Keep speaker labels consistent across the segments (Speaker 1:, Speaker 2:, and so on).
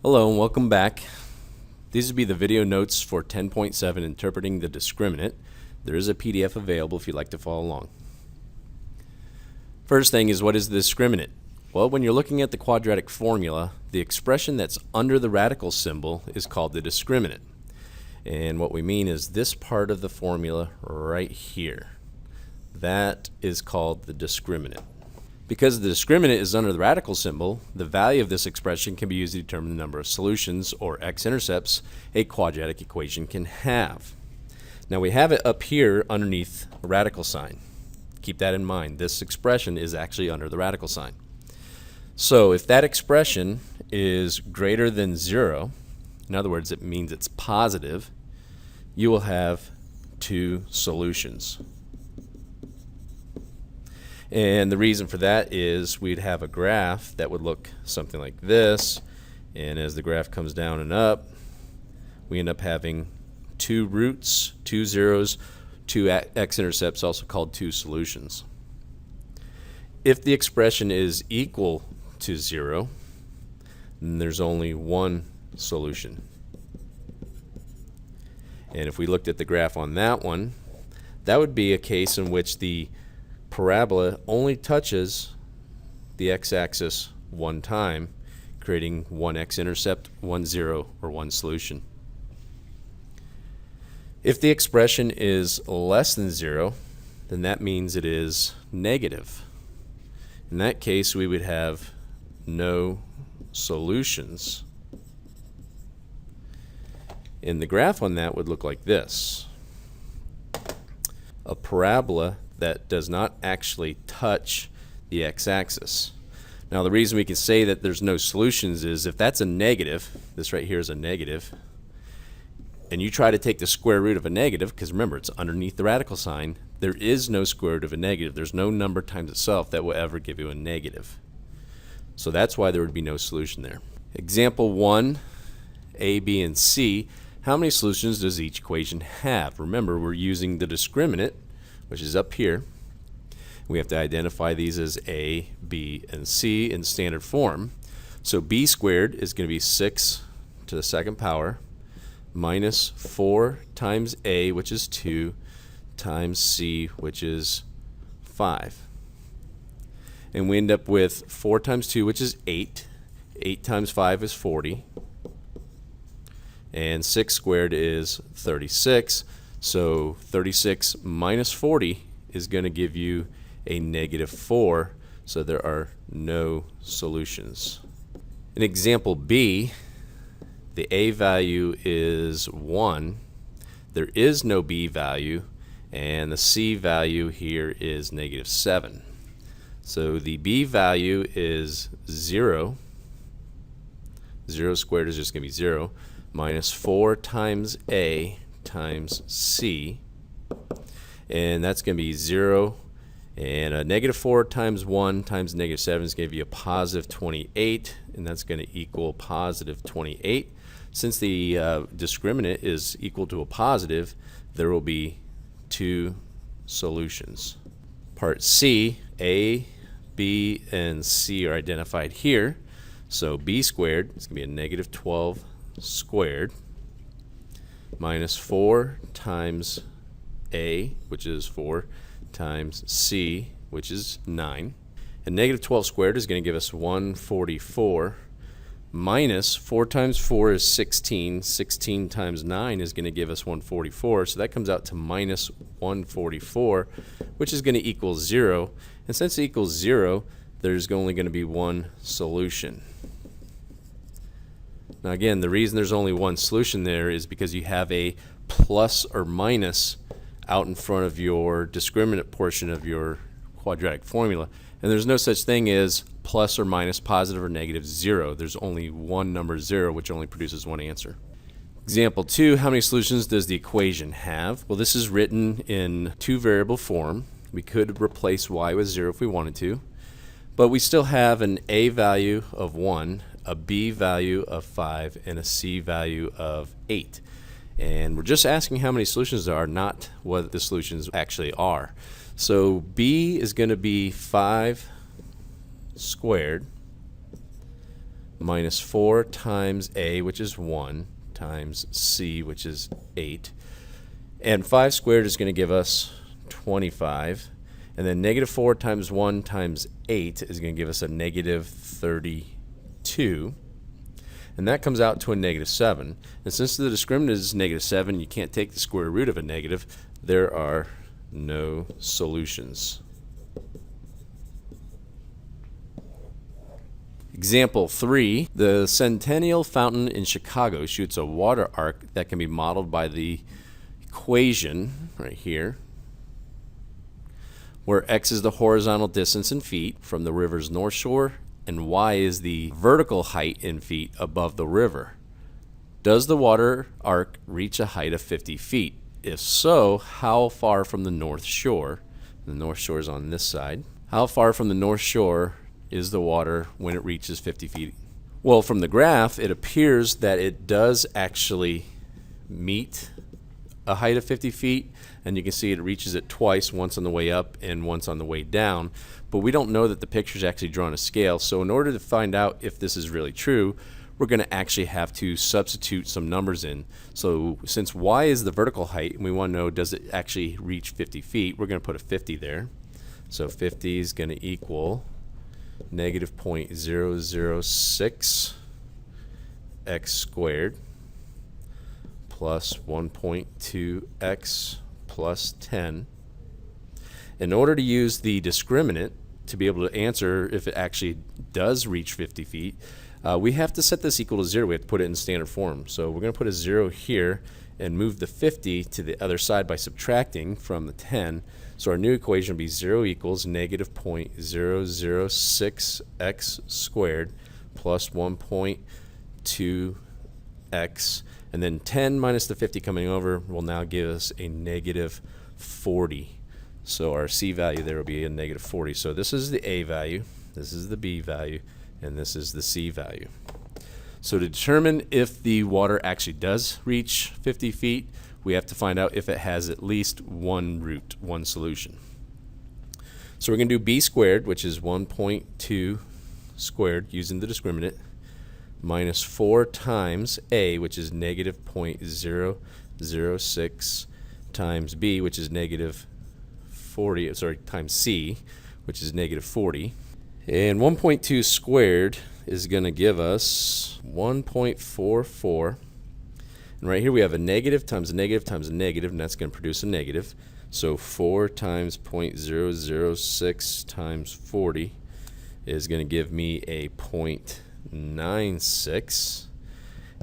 Speaker 1: Hello and welcome back. These would be the video notes for 10.7 Interpreting the Discriminant. There is a PDF available if you'd like to follow along. First thing is, what is the discriminant? Well, when you're looking at the quadratic formula, the expression that's under the radical symbol is called the discriminant. And what we mean is this part of the formula right here. That is called the discriminant. Because the discriminant is under the radical symbol, the value of this expression can be used to determine the number of solutions, or x-intercepts, a quadratic equation can have. Now we have it up here underneath a radical sign. Keep that in mind. This expression is actually under the radical sign. So if that expression is greater than 0, in other words, it means it's positive, you will have two solutions. And the reason for that is we'd have a graph that would look something like this, and as the graph comes down and up, we end up having two roots, two zeros, two x-intercepts, also called two solutions. If the expression is equal to 0, then there's only one solution. And if we looked at the graph on that one, that would be a case in which the parabola only touches the x-axis one time, creating one x-intercept, one zero, or one solution. If the expression is less than 0, then that means it is negative. In that case, we would have no solutions. And the graph on that would look like this. A parabola that does not actually touch the x-axis. Now the reason we can say that there's no solutions is if that's a negative, this right here is a negative, and you try to take the square root of a negative, because remember it's underneath the radical sign, there is no square root of a negative. There's no number times itself that will ever give you a negative. So that's why there would be no solution there. Example 1, A, B, and C. How many solutions does each equation have? Remember, we're using the discriminant, which is up here. We have to identify these as A, B, and C in standard form. So B squared is going to be 6 to the second power minus 4 times A, which is 2, times C, which is 5. And we end up with 4 times 2, which is 8. 8 times 5 is 40. And 6 squared is 36. So 36 minus 40 is going to give you a negative 4, so there are no solutions. In example B, the A value is 1, there is no B value, and the C value here is negative 7. So the B value is 0, 0 squared is just going to be 0, minus 4 times A times C, and that's going to be 0, and a negative 4 times 1 times negative 7 is going to give you a positive 28, and that's going to equal positive 28. Since the discriminant is equal to a positive, there will be two solutions. Part C, A, B, and C are identified here. So B squared is going to be a negative 12 squared minus 4 times A, which is 4, times C, which is 9. And negative 12 squared is going to give us 144 minus 4 times 4 is 16. 16 times 9 is going to give us 144. So that comes out to minus 144, which is going to equal 0. And since it equals 0, there's only going to be one solution. Now again, the reason there's only one solution there is because you have a plus or minus out in front of your discriminant portion of your quadratic formula. And there's no such thing as plus or minus, positive or negative, 0. There's only one number, 0, which only produces one answer. Example 2, how many solutions does the equation have? Well, this is written in two variable form. We could replace y with 0 if we wanted to, but we still have an A value of 1, a B value of 5, and a C value of 8. And we're just asking how many solutions there are, not what the solutions actually are. So B is going to be 5 squared minus 4 times A, which is 1, times C, which is 8. And 5 squared is going to give us 25. And then negative 4 times 1 times 8 is going to give us a negative 32. And that comes out to a negative 7. And since the discriminant is negative 7, you can't take the square root of a negative. There are no solutions. Example 3, the Centennial Fountain in Chicago shoots a water arc that can be modeled by the equation right here, where x is the horizontal distance in feet from the river's north shore and y is the vertical height in feet above the river. Does the water arc reach a height of 50 feet? If so, how far from the north shore? The north shore is on this side. How far from the north shore is the water when it reaches 50 feet? Well, from the graph, it appears that it does actually meet a height of 50 feet, and you can see it reaches it twice, once on the way up and once on the way down. But we don't know that the picture is actually drawn to scale, so in order to find out if this is really true, we're going to actually have to substitute some numbers in. So since y is the vertical height, and we want to know does it actually reach 50 feet, we're going to put a 50 there. So 50 is going to equal negative 0.006 x squared plus 1.2x plus 10. In order to use the discriminant to be able to answer if it actually does reach 50 feet, we have to set this equal to 0. We have to put it in standard form. So we're going to put a 0 here and move the 50 to the other side by subtracting from the 10. So our new equation will be 0 equals negative 0.006 x squared plus 1.2x. And then 10 minus the 50 coming over will now give us a negative 40. So our C value there will be a negative 40. So this is the A value, this is the B value, and this is the C value. So to determine if the water actually does reach 50 feet, we have to find out if it has at least one root, one solution. So we're going to do B squared, which is 1.2 squared using the discriminant, minus 4 times A, which is negative 0.006, times B, which is negative 40, times C, which is negative 40. And 1.2 squared is going to give us 1.44. And right here we have a negative times a negative times a negative, and that's going to produce a negative. So 4 times 0.006 times 40 is going to give me a 0.96.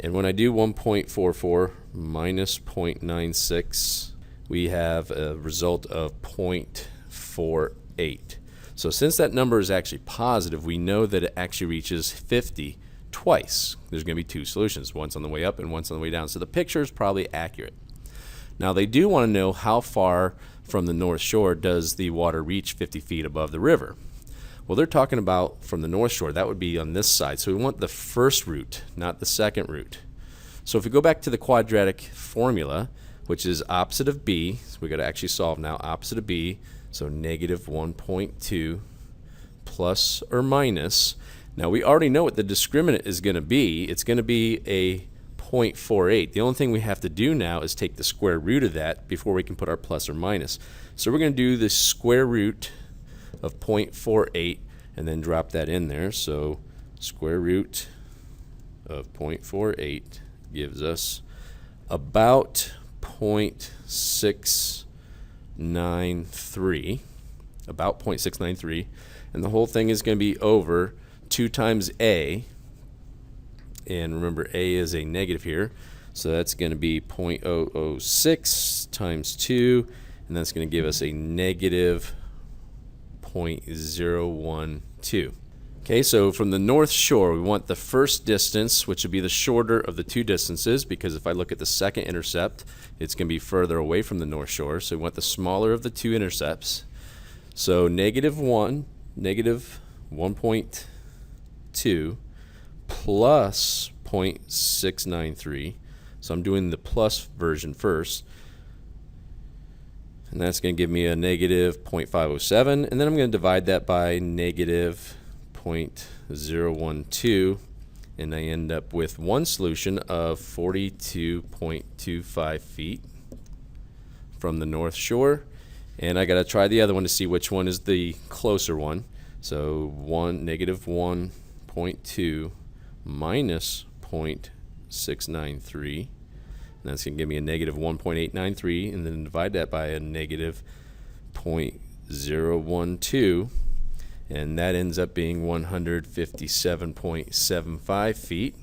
Speaker 1: And when I do 1.44 minus 0.96, we have a result of 0.48. So since that number is actually positive, we know that it actually reaches 50 twice. There's going to be two solutions, once on the way up and once on the way down. So the picture is probably accurate. Now they do want to know how far from the north shore does the water reach 50 feet above the river. Well, they're talking about from the north shore. That would be on this side. So we want the first root, not the second root. So if we go back to the quadratic formula, which is opposite of B, so we got to actually solve now, opposite of B, so negative 1.2 plus or minus. Now we already know what the discriminant is going to be. It's going to be a 0.48. The only thing we have to do now is take the square root of that before we can put our plus or minus. So we're going to do the square root of 0.48 and then drop that in there. So square root of 0.48 gives us about 0.693, about 0.693, and the whole thing is going to be over 2 times A, and remember A is a negative here, so that's going to be 0.006 times 2, and that's going to give us a negative 0.012. Okay, so from the north shore, we want the first distance, which would be the shorter of the two distances, because if I look at the second intercept, it's going to be further away from the north shore. So we want the smaller of the two intercepts. So negative 1.2 plus 0.693. So I'm doing the plus version first. And that's going to give me a negative 0.507. And then I'm going to divide that by negative 0.012, and I end up with one solution of 42.25 feet from the North Shore. And I got to try the other one to see which one is the closer one. So negative 1.2 minus 0.693. And that's going to give me a negative 1.893, and then divide that by a negative 0.012. And that ends up being 157.75 feet.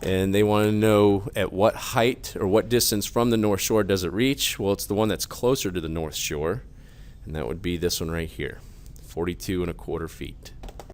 Speaker 1: And they want to know at what height or what distance from the North Shore does it reach. Well, it's the one that's closer to the North Shore, and that would be this one right here, 42.25 feet.